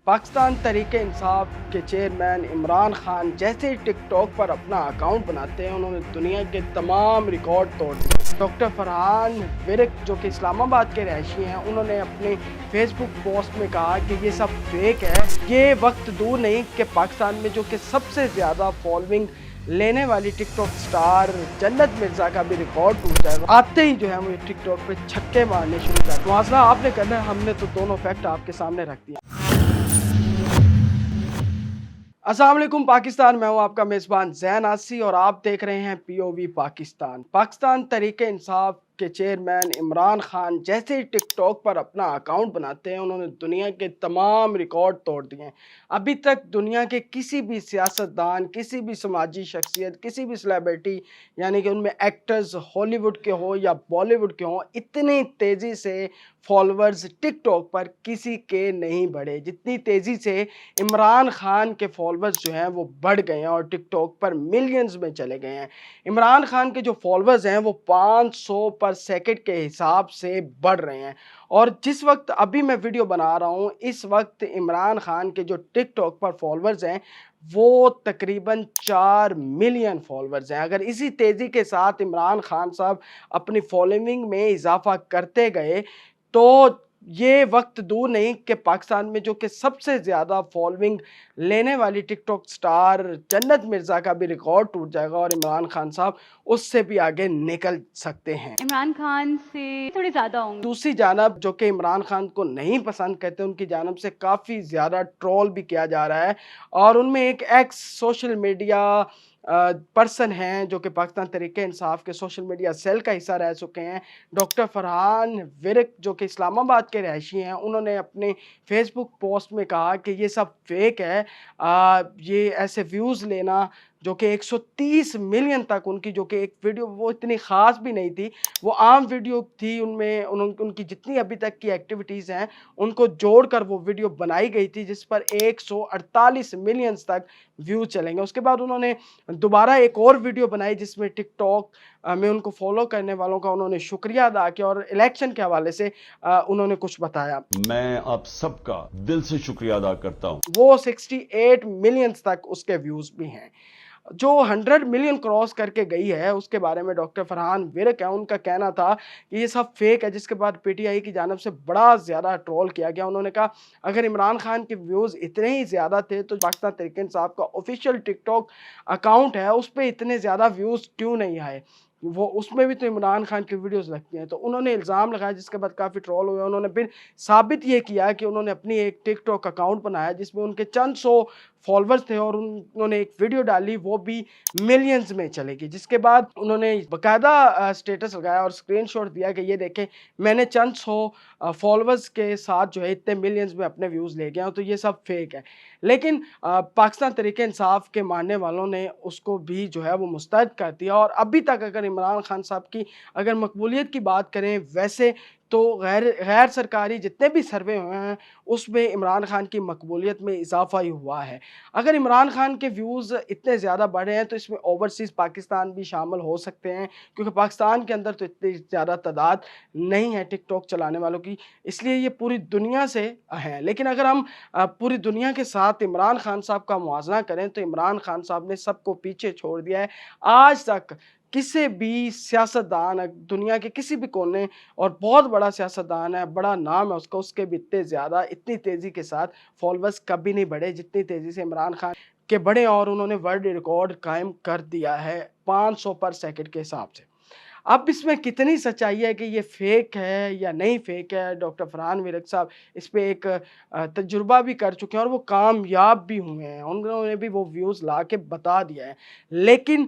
पाकिस्तान तहरीक इंसाफ के चेयरमैन इमरान खान जैसे ही टिकटॉक पर अपना अकाउंट बनाते हैं उन्होंने दुनिया के तमाम रिकॉर्ड तोड़ दिए। डॉक्टर फरहान विरक जो कि इस्लामाबाद के रहायशी हैं, उन्होंने अपने फेसबुक पोस्ट में कहा कि ये सब फेक है। ये वक्त दूर नहीं कि पाकिस्तान में जो कि सबसे ज़्यादा फॉलोइंग लेने वाली टिकटॉक स्टार जन्नत मिर्ज़ा का भी रिकॉर्ड टूट जाएगा। आते ही जो है वो टिकटॉक पे छक्के मारने शुरू कर। मुआवजा आपने करना है, हमने तो दोनों फैक्ट आपके सामने रख दिया। अस्सलाम वालेकुम पाकिस्तान, मैं हूं आपका मेज़बान ज़ैन आसी और आप देख रहे हैं पीओवी पाकिस्तान। पाकिस्तान तहरीक इंसाफ के चेयरमैन इमरान खान जैसे ही टिकटॉक पर अपना अकाउंट बनाते हैं उन्होंने दुनिया के तमाम रिकॉर्ड तोड़ दिए हैं। अभी तक दुनिया के किसी भी सियासतदान, किसी भी समाजी शख्सियत, किसी भी सेलिब्रिटी यानी कि उनमें एक्टर्स हॉलीवुड के हो या बॉलीवुड के हों, इतनी तेज़ी से फॉलोअर्स टिकटॉक पर किसी के नहीं बढ़े जितनी तेज़ी से इमरान खान के फॉलोअर्स जो हैं वो बढ़ गए हैं और टिकटॉक पर मिलियंस में चले गए हैं। इमरान खान के जो फॉलोअर्स हैं वो 500 पर सेकंड के हिसाब से बढ़ रहे हैं और जिस वक्त अभी मैं वीडियो बना रहा हूँ इस वक्त इमरान खान के जो टिकटॉक पर फॉलोअर्स हैं वो तकरीबन 4 मिलियन फॉलोअर्स हैं। अगर इसी तेज़ी के साथ इमरान खान साहब अपनी फॉलोइंग में इजाफा करते गए तो ये वक्त दूर नहीं कि पाकिस्तान में जो कि सबसे ज़्यादा फॉलोइंग लेने वाली टिकटॉक स्टार जन्नत मिर्ज़ा का भी रिकॉर्ड टूट जाएगा और इमरान खान साहब उससे भी आगे निकल सकते हैं। इमरान खान से थोड़े ज़्यादा होंगे। दूसरी जानब जो कि इमरान खान को नहीं पसंद करते, उनकी जानब से काफ़ी ज़्यादा ट्रोल भी किया जा रहा है और उनमें एक एक्स सोशल मीडिया पर्सन हैं जो कि पाकिस्तान तहरीक इंसाफ के सोशल मीडिया सेल का हिस्सा रह चुके हैं। डॉक्टर फरहान विरक जो कि इस्लामाबाद के रहायशी हैं, उन्होंने अपने फेसबुक पोस्ट में कहा कि ये सब फेक है। ये ऐसे व्यूज़ लेना जो कि 130 मिलियन तक उनकी जो कि एक वीडियो वो इतनी ख़ास भी नहीं थी, वो आम वीडियो थी। उनमें उनकी जितनी अभी तक की एक्टिविटीज़ हैं उनको जोड़कर वो वीडियो बनाई गई थी जिस पर 148 मिलियंस तक व्यू चलेंगे। उसके बाद उन्होंने दोबारा एक और वीडियो बनाई जिसमें टिकटॉक में उनको फॉलो करने वालों का उन्होंने शुक्रिया अदा किया और इलेक्शन के हवाले से उन्होंने कुछ बताया। मैं आप सबका दिल से शुक्रिया अदा करता हूं। वो 68 मिलियंस तक उसके व्यूज़ भी हैं। जो 100 मिलियन क्रॉस करके गई है उसके बारे में डॉक्टर फरहान विरक है, उनका कहना था कि ये सब फेक है, जिसके बाद पीटीआई की जानब से बड़ा ज़्यादा ट्रोल किया गया। उन्होंने कहा अगर इमरान खान के व्यूज़ इतने ही ज़्यादा थे तो पाकिस्तान तहरीक इंसाफ का ऑफिशियल टिकटॉक अकाउंट है उस पर इतने ज़्यादा व्यूज़ क्यों नहीं आए, वो उसमें भी तो इमरान खान की वीडियोस लगती हैं। तो उन्होंने इल्ज़ाम लगाया जिसके बाद काफ़ी ट्रोल हुए। उन्होंने फिर साबित ये किया कि उन्होंने अपनी एक टिकटॉक अकाउंट बनाया जिसमें उनके चंद सौ फॉलोअर्स थे और उन्होंने एक वीडियो डाली वो भी मिलियंस में चलेगी। जिसके बाद उन्होंने बाकायदा स्टेटस लगाया और स्क्रीनशॉट दिया कि ये देखें मैंने चंद सौ फॉलोअर्स के साथ जो है इतने मिलियंस में अपने व्यूज़ ले गया हूँ, तो ये सब फेक है। लेकिन पाकिस्तान तहरीक इंसाफ के मानने वालों ने उसको भी जो है वो मुस्तरद कर दिया और अभी तक अगर इमरान खान साहब की अगर मकबूलियत की बात करें वैसे तो गैर सरकारी जितने भी सर्वे हुए हैं उसमें इमरान खान की मकबूलियत में इजाफा ही हुआ है। अगर इमरान खान के व्यूज़ इतने ज़्यादा बढ़े हैं तो इसमें ओवरसीज़ पाकिस्तान भी शामिल हो सकते हैं क्योंकि पाकिस्तान के अंदर तो इतनी ज़्यादा तादाद नहीं है टिकटॉक चलाने वालों की, इसलिए ये पूरी दुनिया से है। लेकिन अगर हम पूरी दुनिया के साथ इमरान खान साहब का मुआवजा करें तो इमरान खान साहब ने सबको पीछे छोड़ दिया है। आज तक किसी भी सियासतदान दुनिया के किसी भी कोने और बहुत बड़ा सियासतदान है, बड़ा नाम है उसका, उसके भी इतने ज़्यादा इतनी तेज़ी के साथ फॉलोअर्स कभी नहीं बढ़े जितनी तेज़ी से इमरान खान के बढ़े और उन्होंने वर्ल्ड रिकॉर्ड कायम कर दिया है 500 पर सेकंड के हिसाब से। अब इसमें कितनी सच्चाई है कि ये फेक है या नहीं फेक है, डॉक्टर फरहान विरक साहब इस पे एक तजुर्बा भी कर चुके हैं और वो कामयाब भी हुए हैं, उन्होंने भी वो व्यूज़ ला के बता दिया है। लेकिन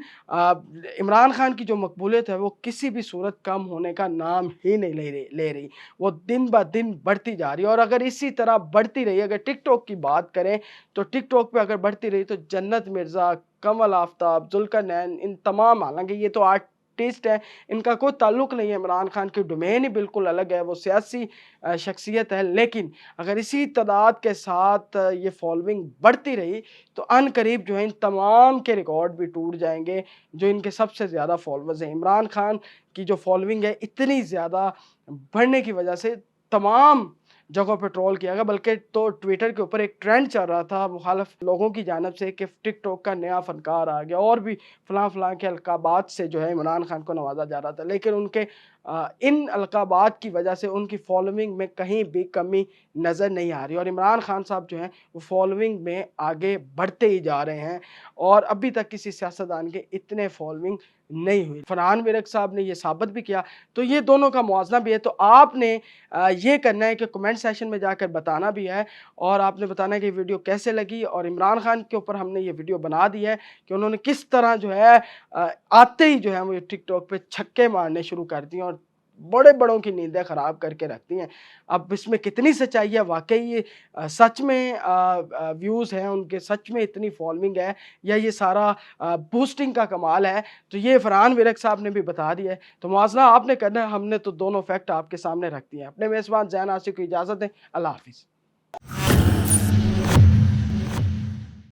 इमरान खान की जो मकबूलियत है वो किसी भी सूरत कम होने का नाम ही नहीं ले रही, वो दिन ब दिन बढ़ती जा रही है। और अगर इसी तरह बढ़ती रही, अगर टिकटॉक की बात करें तो टिकटॉक पे अगर बढ़ती रही तो जन्नत मिर्ज़ा, कमल आफ्ताब, जुल्करनैन, इन तमाम, हालांकि ये तो आर्टिस्ट है, इनका कोई ताल्लुक नहीं है, इमरान खान की डोमेन ही बिल्कुल अलग है, वो सियासी शख्सियत है। लेकिन अगर इसी तादाद के साथ ये फॉलोइंग बढ़ती रही तो अनकरीब जो है इन तमाम के रिकॉर्ड भी टूट जाएंगे जो इनके सबसे ज़्यादा फॉलोअर्स हैं। इमरान खान की जो फॉलोइंग है इतनी ज़्यादा बढ़ने की वजह से तमाम जगहों पे ट्रोल किया गया, बल्कि तो ट्विटर के ऊपर एक ट्रेंड चल रहा था मुखालिफ लोगों की जानिब से कि टिकटॉक का नया फनकार आ गया, और भी फलां के अलकाबात से जो है इमरान खान को नवाजा जा रहा था। लेकिन उनके इन अलकाबात की वजह से उनकी फॉलोइंग में कहीं भी कमी नज़र नहीं आ रही, और इमरान खान साहब जो हैं वो फॉलोइंग में आगे बढ़ते ही जा रहे हैं, और अभी तक किसी सियासतदान के इतने फॉलोइंग नहीं हुई। फरहान विरक साहब ने ये साबित भी किया, तो ये दोनों का मुआवजा भी है। तो आपने ये करना है कि कमेंट सेक्शन में जाकर बताना भी है, और आपने बताना है कि वीडियो कैसे लगी, और इमरान खान के ऊपर हमने ये वीडियो बना दी है कि उन्होंने किस तरह जो है आते ही जो है वो टिकटॉक पे छक्के मारने शुरू कर दिए और बड़े बड़ों की नींदें ख़राब करके रखती हैं। अब इसमें कितनी सच्चाई है, वाकई ये सच में व्यूज़ हैं उनके, सच में इतनी फॉलोइंग है, या ये सारा बूस्टिंग का कमाल है, तो ये फरहान विरक साहब ने भी बता दिया है। तो मुआज़ना आपने करना है, हमने तो दोनों फैक्ट आपके सामने रख दिए हैं। अपने मेज़बान ज़ैन आसिफ को इजाज़त दें। अल्लाह हाफ़िज़।